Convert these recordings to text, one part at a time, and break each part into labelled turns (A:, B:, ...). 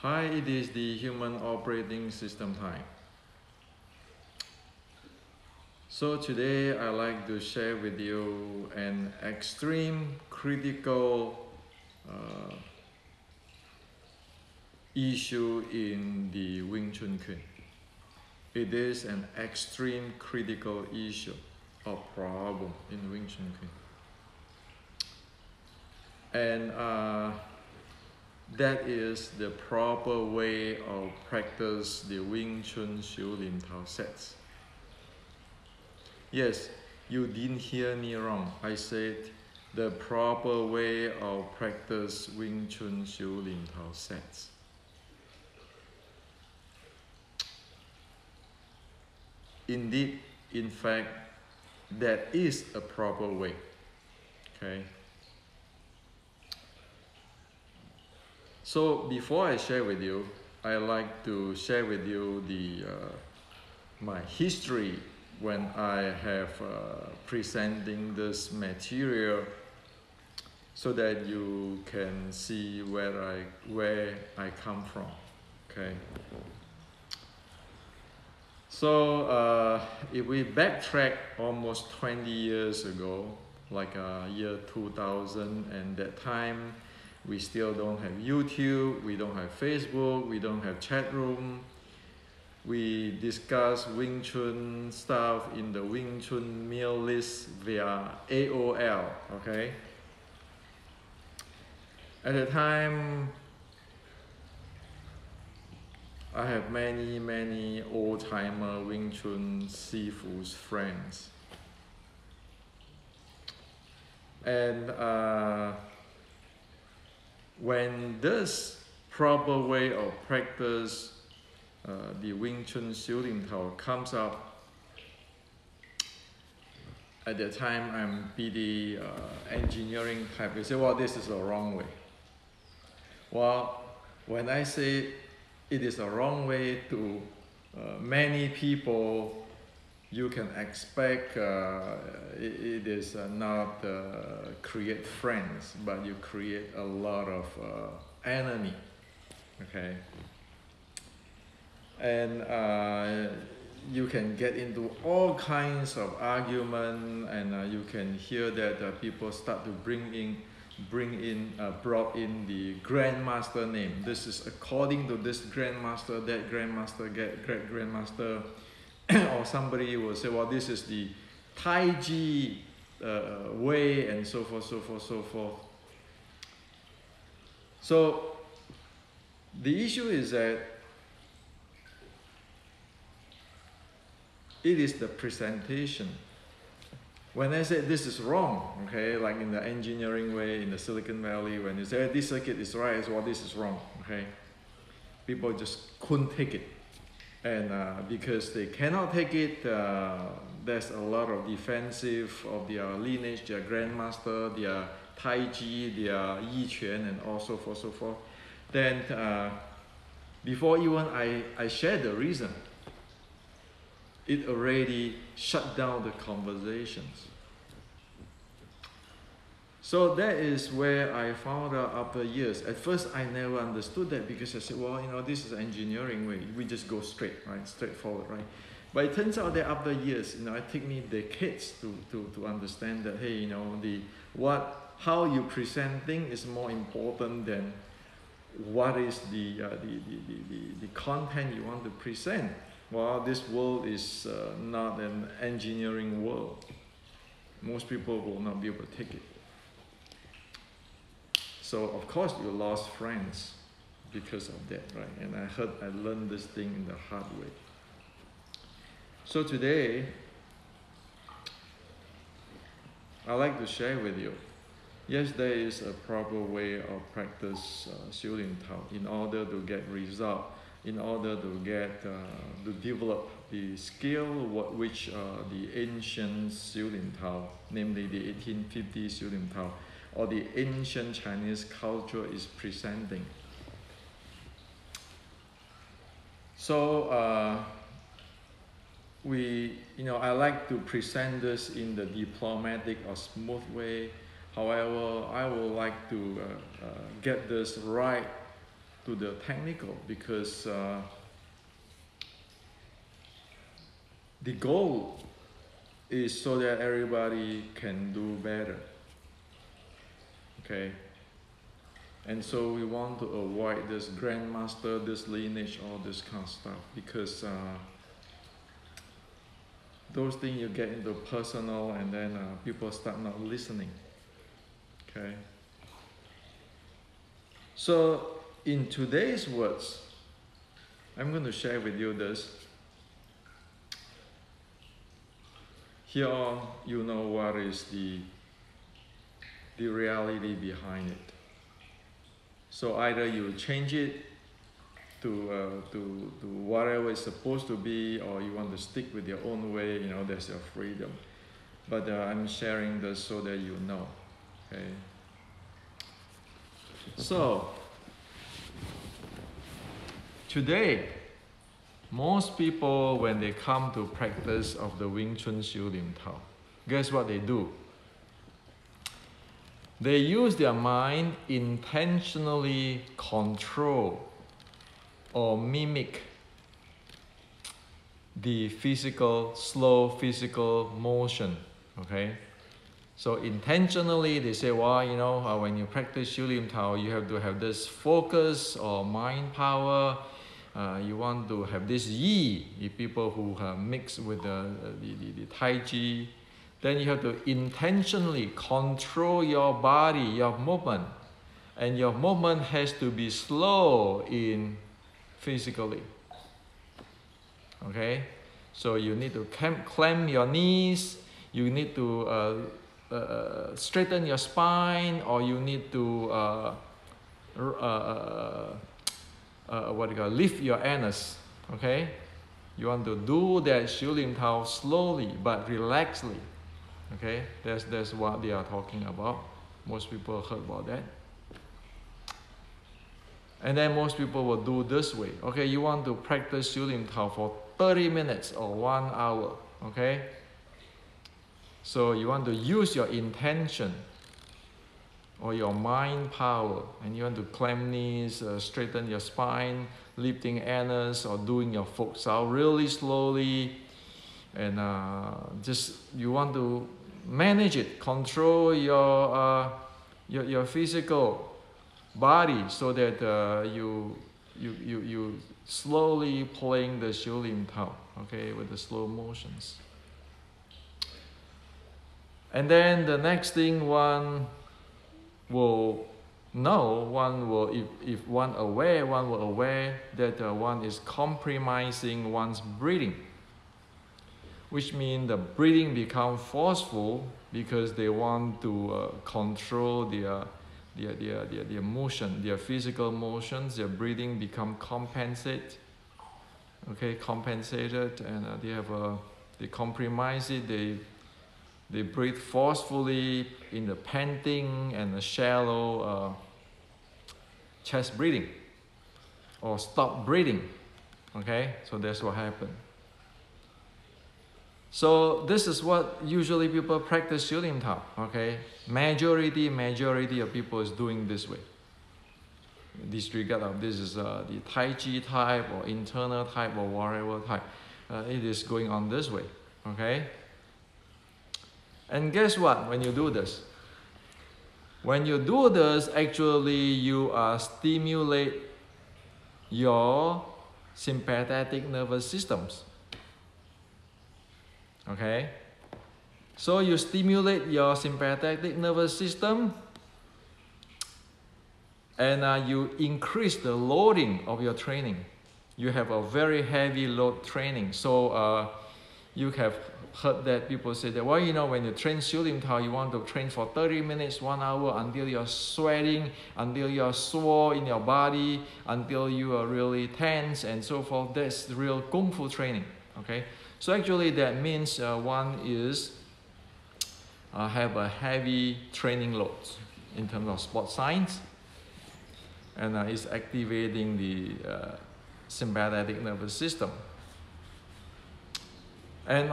A: Hi, it is the human operating system time. So today I'd like to share with you an extreme critical uh, issue in the Wing Chun Kuen. It is an extreme critical issue or problem in Wing Chun Kuen. And that is the proper way of practice the Wing Chun Lim Tao sets. Yes, you didn't hear me wrong. I said the proper way of practice Wing Chun Lim Tao sets. Indeed, in fact, that is a proper way. Okay. So before I share with you, I like to share with you my history when I have presenting this material, so that you can see where I come from. Okay. So if we backtrack almost 20 years ago, like year 2000, and that time we still don't have YouTube, we don't have Facebook, we don't have chat room. We discuss Wing Chun stuff in the Wing Chun mail list via AOL, okay? At the time, I have many old-timer Wing Chun Sifu's friends. And when this proper way of practice the Wing Chun Lim Tao comes up, at that time I'm pretty engineering type. You say, well, this is the wrong way. Well, when I say it is a wrong way to many people, you can expect it is not create friends, but you create a lot of enemy, okay? And you can get into all kinds of argument, and you can hear that people start to brought in the grandmaster name. This is according to this grandmaster, that grandmaster, great grandmaster, or somebody will say, well, this is the Tai Chi way, and so forth, so forth, so forth. So the issue is that it is the presentation. When I say this is wrong, okay, like in the engineering way in the Silicon Valley, when you say this circuit is right, well, this is wrong, okay, people just couldn't take it. And because they cannot take it, there's a lot of defensive of their lineage, their grandmaster, their Tai Chi, their Yi Quan, and all so forth, so forth. Then before even I share the reason, it already shut down the conversations. So that is where I found out after years. At first, I never understood that, because I said, well, you know, this is engineering way. We just go straight, right? Straightforward, right? But it turns out that after years, you know, it took me decades to understand that, hey, you know, how you present things is more important than what is the content you want to present. Well, this world is not an engineering world. Most people will not be able to take it. So of course you lost friends because of that, right? And I learned this thing in the hard way. So today, I'd like to share with you. Yes, there is a proper way of practice Lim Tao in order to get result, in order to get to develop the skill which the ancient Lim Tao, namely the 1850 Lim Tao, or the ancient Chinese culture is presenting. So I like to present this in the diplomatic or smooth way. However, I would like to get this right to the technical, because the goal is so that everybody can do better. Okay? And so we want to avoid this grandmaster, this lineage, all this kind of stuff, because those things you get into personal, and then people start not listening. Okay? So in today's words, I'm going to share with you this. Here you know what is the reality behind it. So either you change it to whatever it's supposed to be, or you want to stick with your own way, you know, that's your freedom. But I'm sharing this so that you know, okay? So, today, most people, when they come to practice of the Wing Chun SLT, guess what they do? They use their mind intentionally control or mimic the slow physical motion, okay? So intentionally they say, well, you know, when you practice SLT, you have to have this focus or mind power. You want to have this yi, the people who mix with the Tai Chi. Then you have to intentionally control your body, your movement. And your movement has to be slow in physically. Okay? So you need to clamp your knees, you need to straighten your spine, or you need to lift your anus. Okay? You want to do that SLT slowly but relaxedly. Okay, that's what they are talking about. Most people heard about that. And then most people will do this way. Okay, you want to practice SLT for 30 minutes or 1 hour. Okay, so you want to use your intention or your mind power, and you want to clamp knees, straighten your spine, lifting anus, or doing your folk out really slowly. And just you want to manage it, control your physical body, so that you slowly playing the SLT, okay, with the slow motions. And then the next thing one will know, if one will aware that one is compromising one's breathing. Which means the breathing becomes forceful because they want to control their motion, their physical motions. Their breathing become compensated, and they compromise it. They breathe forcefully in the panting and the shallow chest breathing, or stop breathing. Okay, so that's what happened. So this is what usually people practice SLT, okay? Majority of people is doing this way. Disregard of this is the Tai Chi type or internal type or whatever type. It is going on this way, okay? And guess what? When you do this, actually you stimulate your sympathetic nervous systems. Okay, so you stimulate your sympathetic nervous system, and you increase the loading of your training. You have a very heavy load training. So you have heard that people say that, well, you know, when you train SLT, you want to train for 30 minutes, 1 hour, until you're sweating, until you're sore in your body, until you are really tense and so forth. That's real Kung Fu training, okay? So actually that means one is have a heavy training load in terms of sport science, and is activating the sympathetic nervous system. And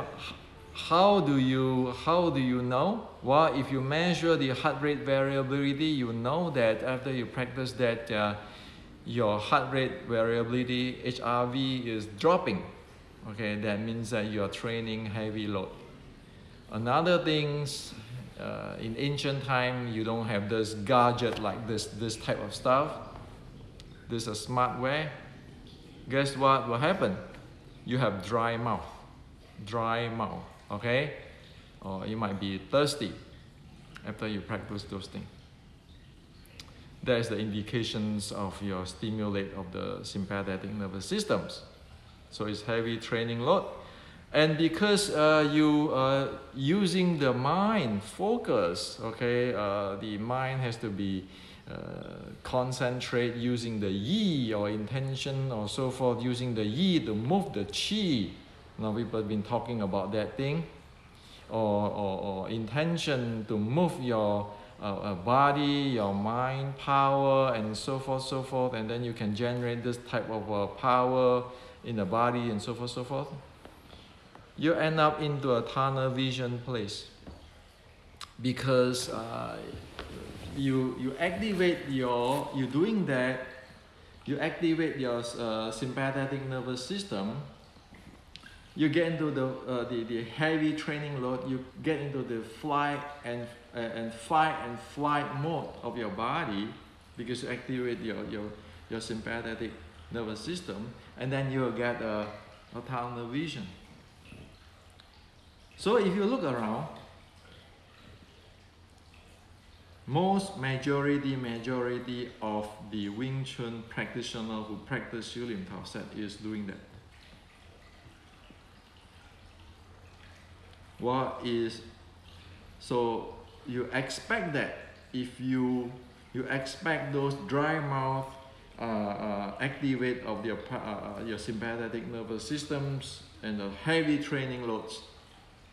A: how do you know? Well, if you measure the heart rate variability, you know that after you practice that, your heart rate variability, HRV, is dropping. Okay, that means that you are training heavy load. Another things, in ancient time, you don't have this gadget like this type of stuff. This is a smartware. Guess what will happen? You have dry mouth, okay? Or you might be thirsty after you practice those things. That's the indications of your stimulate of the sympathetic nervous systems. So it's heavy training load. And because you are using the mind focus, okay, the mind has to be concentrate using the yi or intention or so forth, using the yi to move the chi. Now people have been talking about that thing, or intention to move your body, your mind, power, and so forth, and then you can generate this type of power in the body and so forth. You end up into a tunnel vision place because you activate your, you doing that, you activate your sympathetic nervous system. You get into the heavy training load. You get into the fight and flight mode of your body because you activate your sympathetic nervous system, and then you will get a tunnel vision. So if you look around, majority of the Wing Chun practitioner who practice Yulim Tao Set is doing that. So you expect that if you expect those dry mouth activate of your sympathetic nervous systems and the heavy training loads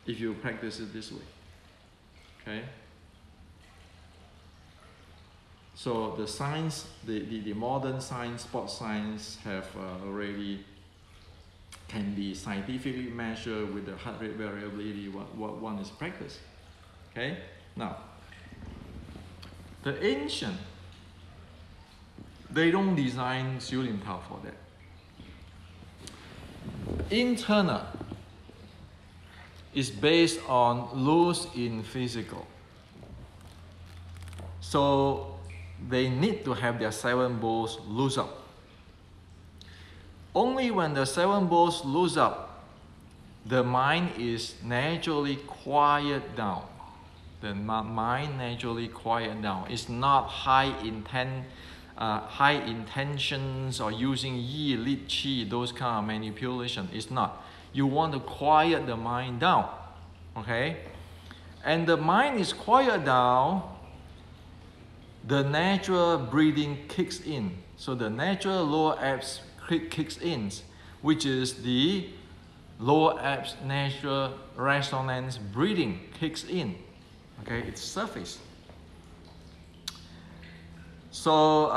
A: if you practice it this way. Okay. So the science, the modern science, sports science have already can be scientifically measured with the heart rate variability what one is practiced. Okay. Now, the ancient, they don't design Yulim Tao for that. Internal is based on loose in physical. So they need to have their 7 balls loose up. Only when the 7 balls loose up, the mind is naturally quiet down. The mind naturally quiet down. It's not high intentions or using yi, lead chi, those kind of manipulation. It's not. You want to quiet the mind down, okay? And the mind is quiet down, the natural breathing kicks in. So the natural lower abs kicks in, which is the lower abs natural resonance breathing kicks in. Okay, it's surface. So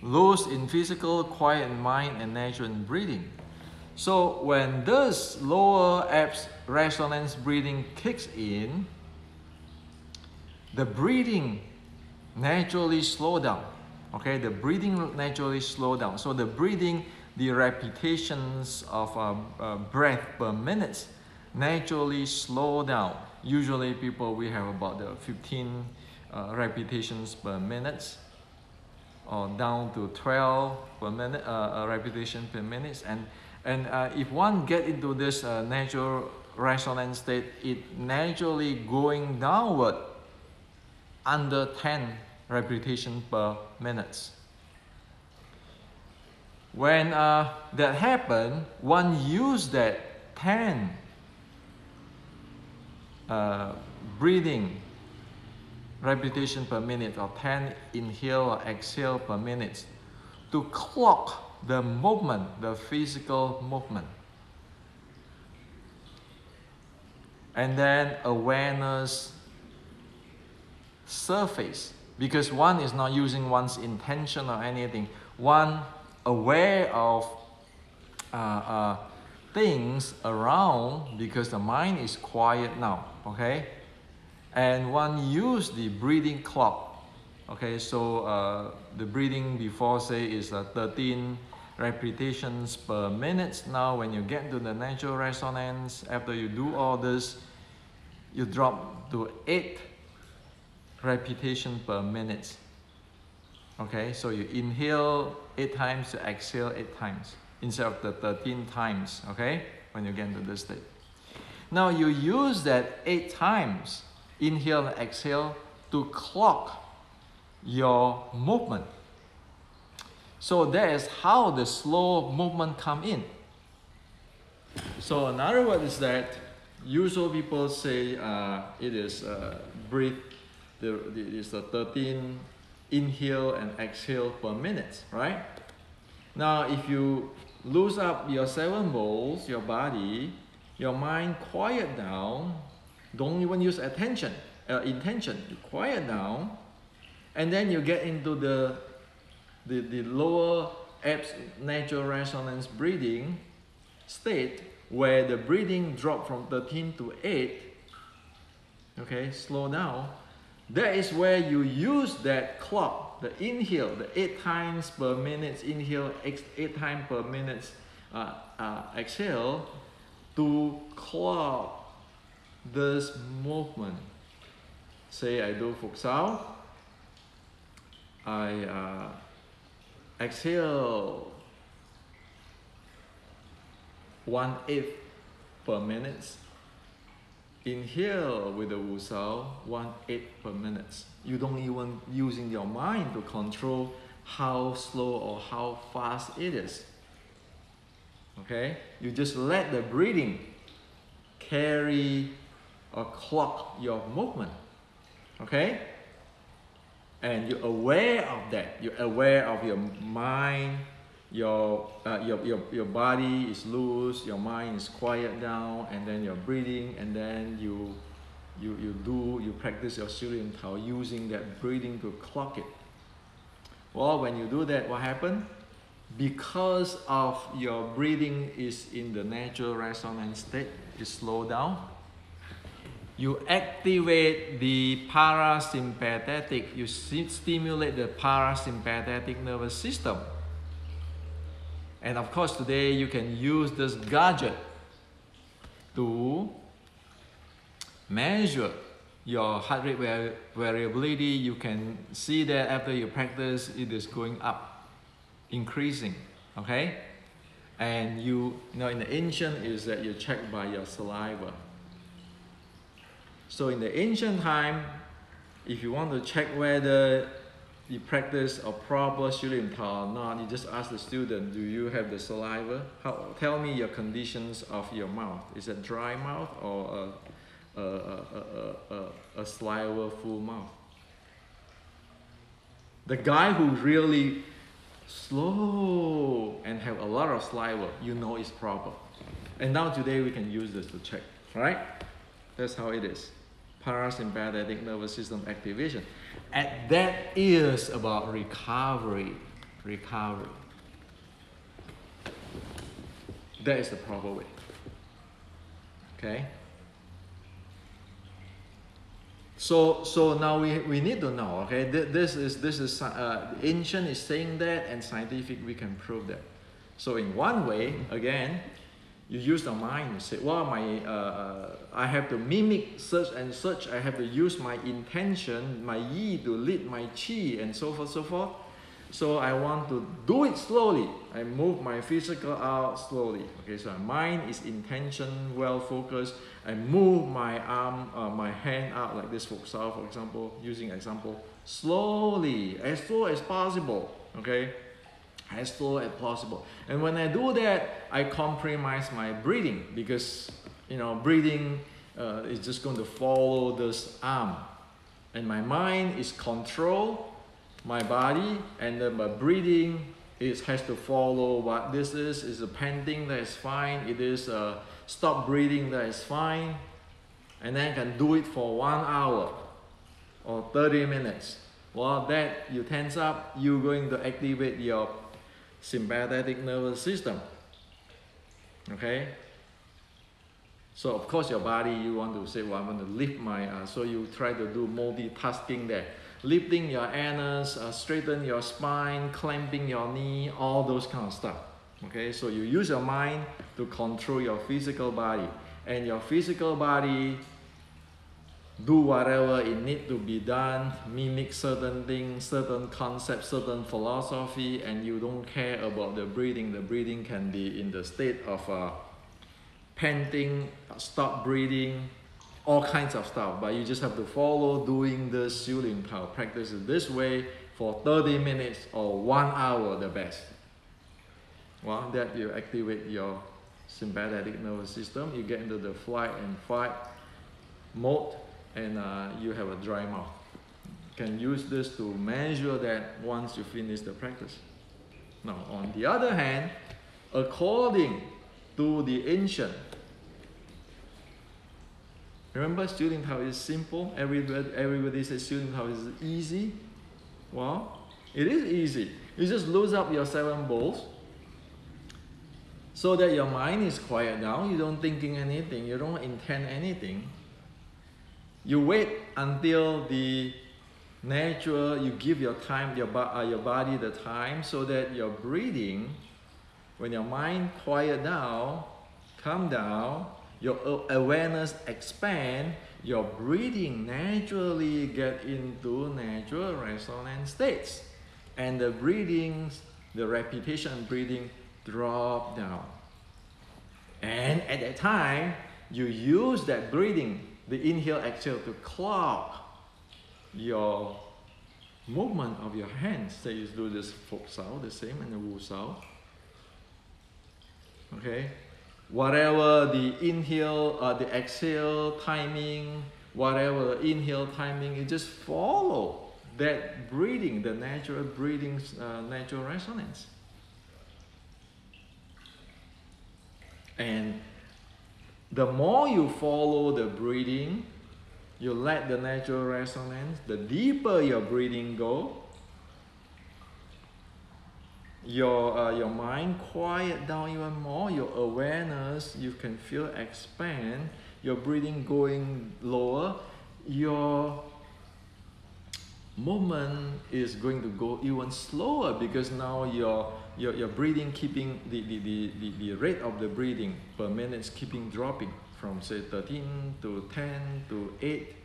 A: loose in physical, quiet in mind, and natural in breathing. So when this lower abs resonance breathing kicks in, the breathing naturally slow down. Okay, the breathing naturally slow down. So the breathing, the repetitions of breath per minute naturally slow down. Usually people, we have about 15 repetitions per minute, or down to 12 per minute repetition per minute. And if one get into this natural resonance state, it naturally going downward under 10 repetitions per minute. When that happen, one use that 10 breathing repetition per minute, or 10 inhale or exhale per minute, to clock the movement, the physical movement. And then awareness surface, because one is not using one's intention or anything. One aware of things around because the mind is quiet now, okay? And one use the breathing clock Okay, so the breathing before say is 13 repetitions per minute. Now when you get to the natural resonance, after you do all this, you drop to 8 repetitions per minute. Okay, so you inhale 8 times, you exhale 8 times instead of the 13 times, okay, when you get into this state. Now you use that 8 times, inhale and exhale, to clock your movement. So that is how the slow movement come in. So another word is that usually people say it is breathe, it is 13 inhale and exhale per minute, right? Now if you lose up your 7 moles, your body, your mind quiet down, don't even use intention, you quiet down, and then you get into the lower natural resonance breathing state where the breathing drop from 13 to 8, okay, slow down. That is where you use that clock, the inhale, the 8 times per minute inhale, 8 times per minute exhale, to clock this movement. Say I do Phục Sao, I exhale 1/8 per minute. Inhale with the Wu Sao 1/8 per minute. You don't even using your mind to control how slow or how fast it is. Okay? You just let the breathing carry or clock your movement. Okay? And you're aware of that. You're aware of your mind, your body is loose, your mind is quiet down, and then you're breathing, and then you practice your Shilin Tao using that breathing to clock it. Well, when you do that, what happens? Because of your breathing is in the natural resonance state, it slow down. You activate the parasympathetic, you stimulate the parasympathetic nervous system. And of course today you can use this gadget to measure your heart rate variability. You can see that after you practice, it is going up, increasing, okay? And you know in the ancient is that you check by your saliva. So in the ancient time, if you want to check whether you practice a proper Shilin Tao or not, you just ask the student, do you have the saliva? Tell me your conditions of your mouth. Is it dry mouth or a saliva full mouth? The guy who really slow and have a lot of saliva, you know it's proper. And now today we can use this to check, right? That's how it is. Parasympathetic nervous system activation. And that is about recovery. That is the proper way. Okay? So now we need to know, okay? This is ancient is saying that, and scientific we can prove that. So in one way, again, you use the mind. You say, well, I have to mimic such and such. I have to use my intention, my yi to lead my qi, and so forth, so forth. So I want to do it slowly. I move my physical out slowly. Okay, so my mind is intention, well focused. I move my arm, my hand out like this, for example, using example, slowly, as slow as possible. Okay. As slow as possible. And when I do that, I compromise my breathing, because breathing is just going to follow this arm, and my mind is control my body, and then my breathing has to follow what this is a panting, that is fine. It is stop breathing, that is fine. And then I can do it for 1 hour or 30 minutes. Well, that you tense up, you're going to activate your sympathetic nervous system. Okay? So of course your body, you want to say, well, I want to lift my, so you try to do multitasking there. lifting your anus, straighten your spine, clamping your knee, all those kind of stuff. Okay, so you use your mind to control your physical body, and your physical body do whatever it need to be done, mimic certain things, certain concepts, certain philosophy, and you don't care about the breathing. The breathing can be in the state of panting, stop breathing, all kinds of stuff, but you just have to follow doing this Xiulin Tao, practice it this way for 30 minutes or 1 hour the best. Well, that you activate your sympathetic nervous system, you get into the flight and fight mode, and you have a dry mouth. You can use this to measure that once you finish the practice. Now, on the other hand, according to the ancient, remember Xiulin Tao is simple. Everybody says Xiulin Tao is easy. Well, it is easy. You just lose up your 7 bowls so that your mind is quiet down. You don't thinking anything. You don't intend anything. You wait until the natural, you give your time, your body the time, so that your breathing, when your mind quiet down, calm down, your awareness expand, your breathing naturally get into natural resonant states. And the breathings, the repetition breathing drop down. And at that time, you use that breathing, the inhale, exhale, to clock your movement of your hands. Say you do this Fok Sao, the same, and the Wu Sao. Okay? Whatever the inhale, the exhale timing, whatever the inhale timing, you just follow that breathing, the natural breathing, natural resonance. And the more you follow the breathing, you let the natural resonance, the deeper your breathing go, your mind quiet down even more, your awareness, you can feel expand, your breathing going lower, your movement is going to go even slower, because now your breathing keeping the rate of the breathing per minute is keeping dropping from say 13 to 10 to 8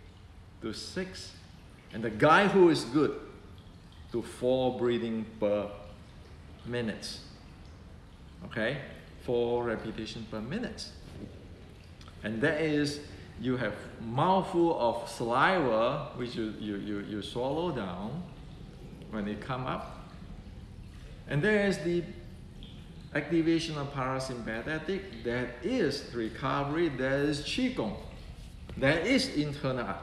A: to 6, and the guy who is good to 4 breathing per minutes. Okay, 4 repetitions per minute, and that is, you have mouthful of saliva which you swallow down when it come up, and there is the activation of parasympathetic, that is recovery, that is Qigong, that is internal art.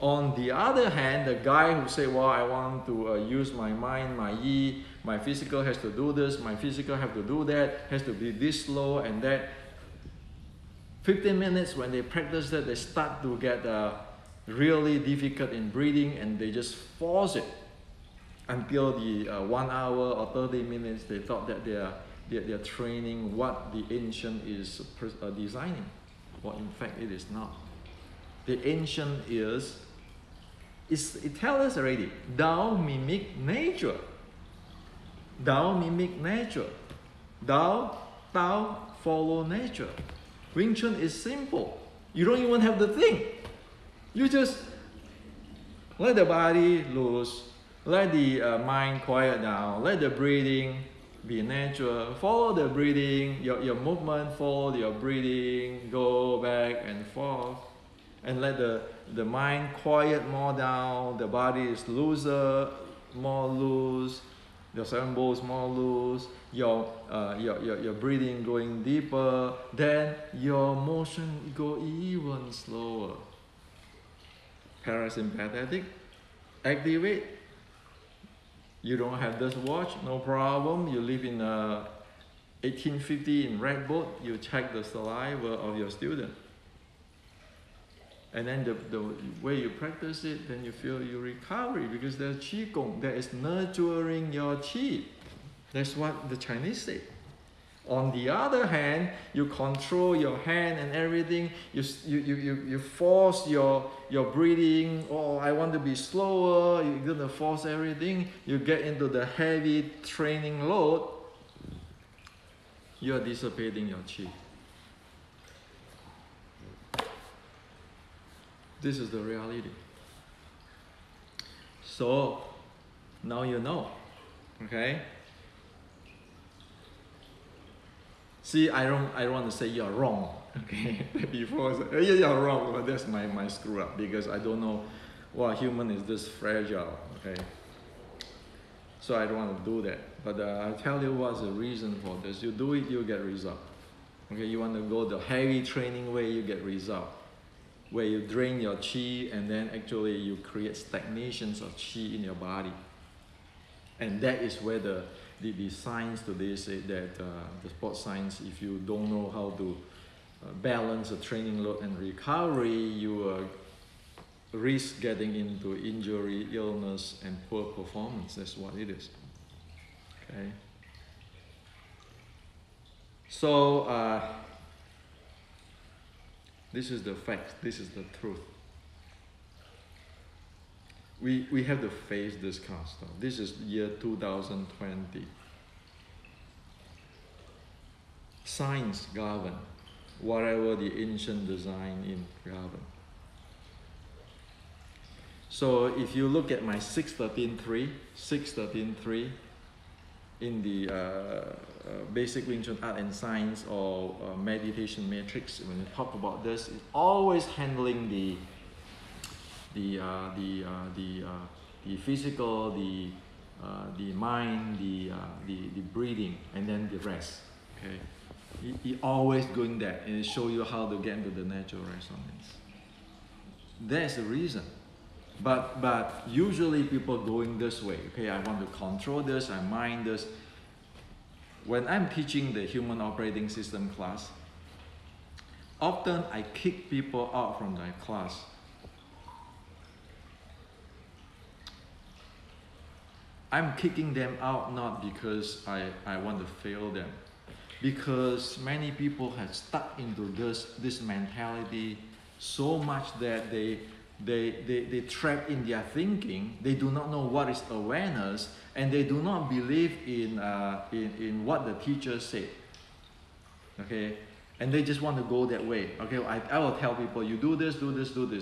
A: On the other hand, the guy who say, well, I want to use my mind, my yi, my physical has to do this, my physical have to do that, has to be this slow and that. 15 minutes when they practice that, they start to get really difficult in breathing, and they just force it until the 1 hour or 30 minutes. They thought that they're training what the ancient is designing. Well, in fact, it is not. The ancient it tells us already, Tao mimic nature. Tao mimic nature. Tao follow nature. Wing Chun is simple. You don't even have to think. You just let the body loose, let the mind quiet down, let the breathing be natural. Follow the breathing, your movement, follow your breathing, go back and forth, and let the mind quiet more down, the body is looser, more loose, your 7 bowls more loose, your breathing going deeper, then your motion go even slower. Parasympathetic, activate. You don't have this watch, no problem. You live in 1850 in Red Boat, you check the saliva of your student. And then the way you practice it, then you feel your recovery, because there's Qigong, that is nurturing your Qi. That's what the Chinese say. On the other hand, you control your hand and everything. You force your breathing. Oh, I want to be slower. You're gonna force everything. You get into the heavy training load. You are dissipating your chi. This is the reality. So now you know, okay? See, I don't want to say you're wrong, okay? Before I say, yeah, you're wrong, but that's my screw up because I don't know what human is this fragile, okay? So I don't want to do that. But I tell you what's the reason for this. You do it, you get result. Okay, you want to go the heavy training way, you get result. Where you drain your chi and then actually you create stagnations of chi in your body. And that is where the science today say that the sports science, if you don't know how to balance the training load and recovery, you risk getting into injury, illness, and poor performance. That's what it is. Okay. So this is the fact. This is the truth. We have to face this kind of stuff. This is year 2020. Science govern whatever the ancient design in govern. So if you look at my 613.3 in the basic Wing Chun art and science or meditation matrix, when you talk about this, it's always handling the physical, the mind, the breathing, and then the rest. Okay, it always going there, and it show you how to get into the natural resonance. That's the reason. But usually people going this way. Okay, I want to control this, I mind this. When I'm teaching the human operating system class, often I kick people out from my class. I'm kicking them out not because I want to fail them, because many people have stuck into this mentality so much that they trap in their thinking. They do not know what is awareness, and they do not believe in what the teacher said. Okay, and they just want to go that way. Okay, I will tell people, you do this,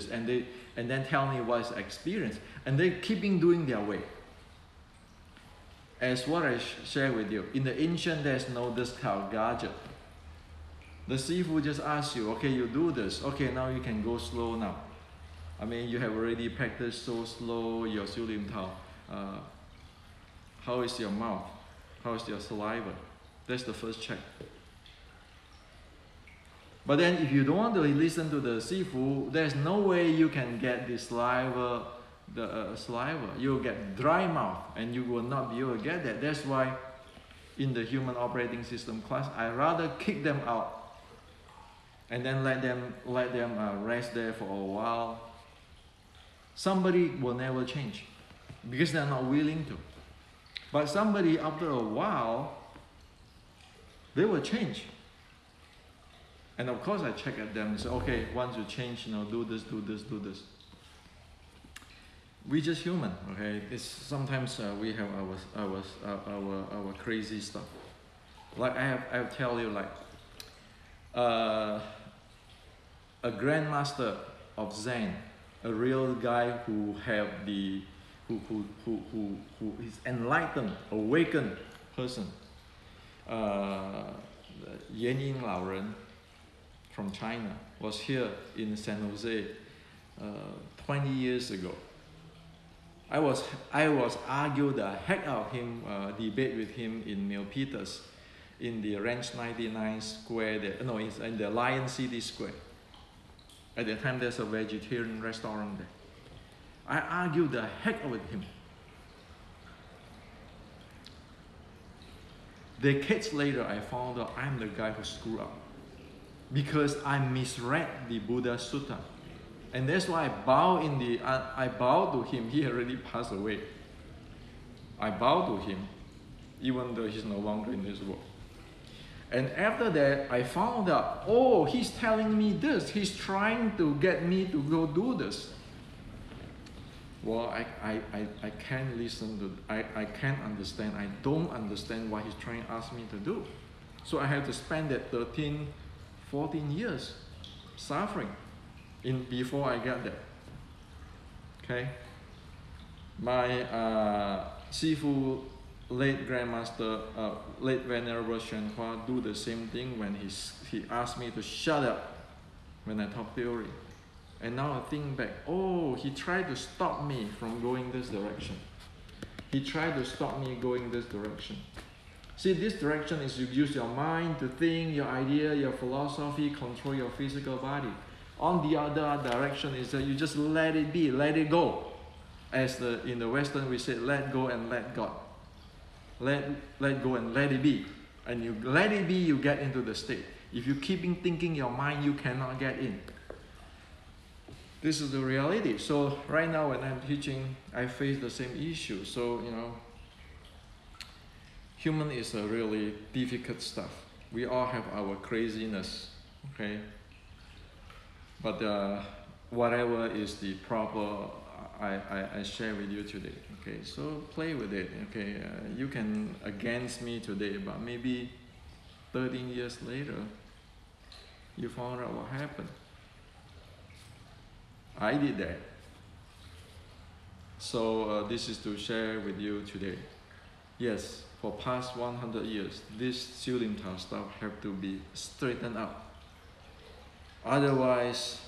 A: and then tell me what's experience, and they keeping doing their way. As what I share with you, in the ancient there's no this kind of gadget. The Sifu just asks you, okay, you do this, okay, now you can go slow now. I mean, you have already practiced so slow, your Xiu Lim Tao. How is your mouth? How is your saliva? That's the first check. But then if you don't want to listen to the Sifu, there's no way you can get the saliva. You'll get dry mouth and you will not be able to get that. That's why in the human operating system class, I rather kick them out and then let them rest there for a while. Somebody will never change because they're not willing to. But somebody after a while, they will change. And of course I check at them and say, okay, once you change, do this, do this, do this. We're just human, okay? Sometimes we have our crazy stuff. Like I tell you, like a grandmaster of Zen, a real guy who have who is enlightened, awakened person. Yan Ying Lao Ren from China was here in San Jose 20 years ago. I was argued the heck out of him, debate with him in Milpitas, in the Ranch 99 Square. It's in the Lion City Square. At the time, there's a vegetarian restaurant there. I argued the heck out with him. Decades later, I found out I'm the guy who screwed up because I misread the Buddha Sutta. And that's why I bow to him. He already passed away. I bow to him, even though he's no longer in this world. And after that, I found out, oh, he's telling me this. He's trying to get me to go do this. Well, I can't listen to, I can't understand. I don't understand what he's trying to ask me to do. So I have to spend that 13, 14 years suffering before I get there. Okay? My Sifu, late Grandmaster, late Venerable Shen Hua do the same thing when he asked me to shut up when I talk theory. And now I think back, oh, he tried to stop me from going this direction. He tried to stop me going this direction. See, this direction is you use your mind to think, your idea, your philosophy, control your physical body. On the other direction is that you just let it be, let it go. As in the Western we say, let go and let God. Let go and let it be. And you let it be, you get into the state. If you keep thinking your mind, you cannot get in. This is the reality. So right now when I'm teaching, I face the same issue. So, you know, human is a really difficult stuff. We all have our craziness, okay? But whatever is the proper, I share with you today, okay? So play with it, okay? You can against me today, but maybe 13 years later, you found out what happened. I did that. So this is to share with you today. Yes, for past 100 years, this Shilin Tao stuff have to be straightened out. Otherwise,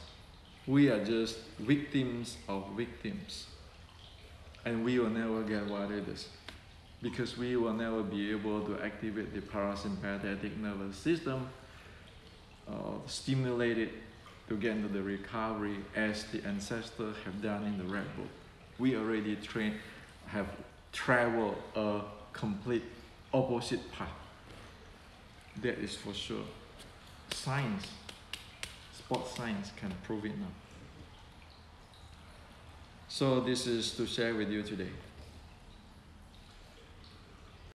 A: we are just victims of victims. And we will never get what it is. Because we will never be able to activate the parasympathetic nervous system, stimulate it to get into the recovery as the ancestors have done in the Red Book. We already have traveled a complete opposite path. That is for sure. Science, sports science can prove it now. So this is to share with you today.